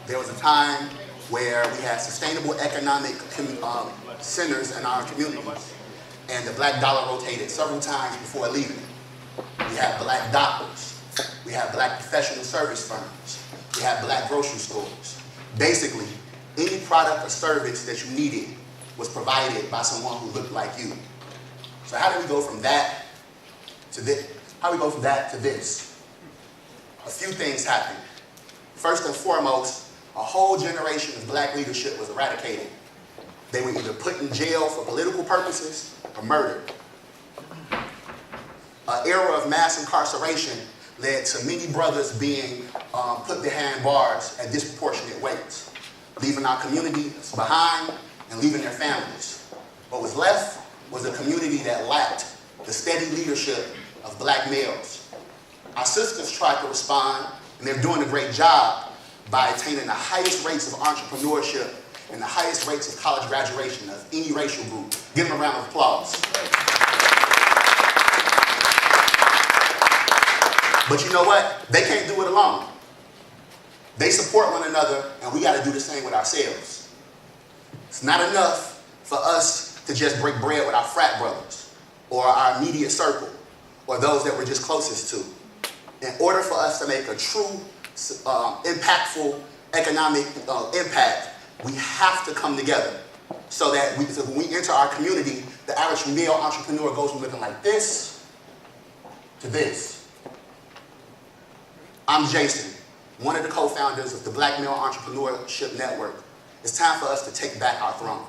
There was a time where we had sustainable economic centers in our communities, and the black dollar rotated several times before leaving. We had black doctors, we had black professional service firms, we had black grocery stores. Basically, any product or service that you needed was provided by someone who looked like you. So how do we go from that to this? How do we go from that to this? A few things happened. First and foremost, a whole generation of black leadership was eradicated. They were either put in jail for political purposes or murdered. An era of mass incarceration led to many brothers being put behind bars at disproportionate rates, leaving our communities behind and leaving their families. What was left was a community that lacked the steady leadership of black males. Our sisters tried to respond, and they're doing a great job by attaining the highest rates of entrepreneurship and the highest rates of college graduation of any racial group. Give them a round of applause. But you know what? They can't do it alone. They support one another, and we got to do the same with ourselves. It's not enough for us to just break bread with our frat brothers or our immediate circle or those that we're just closest to. In order for us to make a true, impactful economic impact, we have to come together so that when we enter our community, the average male entrepreneur goes from looking like this to this. I'm Jason, one of the co-founders of the Black Male Entrepreneurship Network. It's time for us to take back our throne.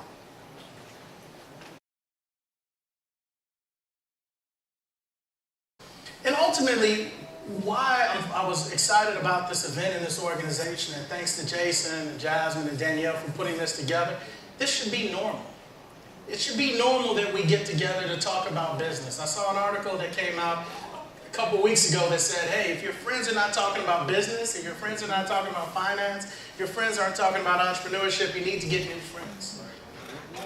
And ultimately, why I was excited about this event and this organization, and thanks to Jason and Jasmine and Danielle for putting this together, this should be normal. It should be normal that we get together to talk about business. I saw an article that came out a couple weeks ago that said, hey, if your friends are not talking about business, if your friends are not talking about finance, if your friends aren't talking about entrepreneurship, you need to get new friends.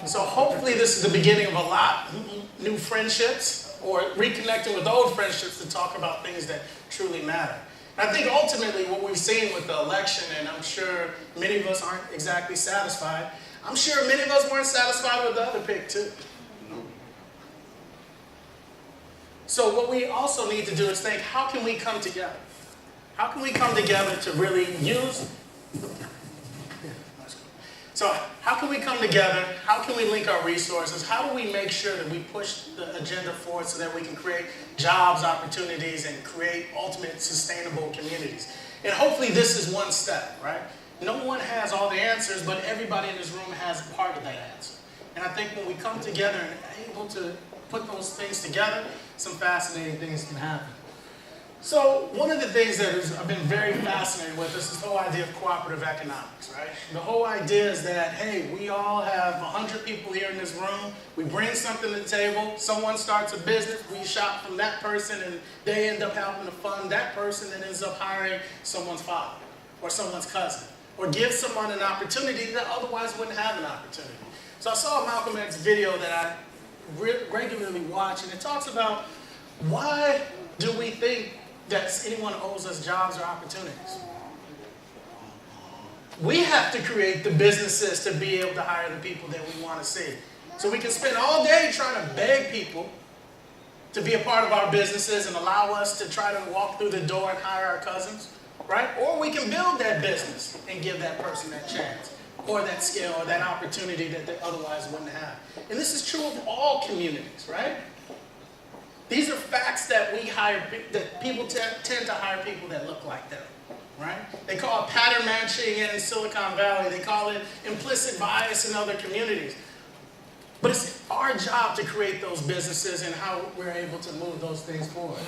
So hopefully this is the beginning of a lot of new friendships, or reconnecting with old friendships to talk about things that truly matter. And I think ultimately what we've seen with the election, and I'm sure many of us aren't exactly satisfied, I'm sure many of us weren't satisfied with the other pick too. So what we also need to do is think, how can we come together? How can we come together to really use... So how can we come together? How can we link our resources? How do we make sure that we push the agenda forward so that we can create jobs, opportunities, and create ultimate sustainable communities? And hopefully this is one step, right? No one has all the answers, but everybody in this room has part of that answer. And I think when we come together and able to put those things together, some fascinating things can happen. So one of the things that I've been very fascinated with is this whole idea of cooperative economics, right? The whole idea is that, hey, we all have 100 people here in this room. We bring something to the table. Someone starts a business. We shop from that person, and they end up helping to fund that person that ends up hiring someone's father or someone's cousin, or give someone an opportunity that otherwise wouldn't have an opportunity. So I saw a Malcolm X video that I regularly watch, and it talks about why do we think that anyone owes us jobs or opportunities? We have to create the businesses to be able to hire the people that we want to see. So we can spend all day trying to beg people to be a part of our businesses and allow us to try to walk through the door and hire our cousins, right? Or we can build that business and give that person that chance, or that skill, or that opportunity that they otherwise wouldn't have. And this is true of all communities, right? These are facts that that people tend to hire people that look like them, right? They call it pattern matching in Silicon Valley. They call it implicit bias in other communities. But it's our job to create those businesses and how we're able to move those things forward.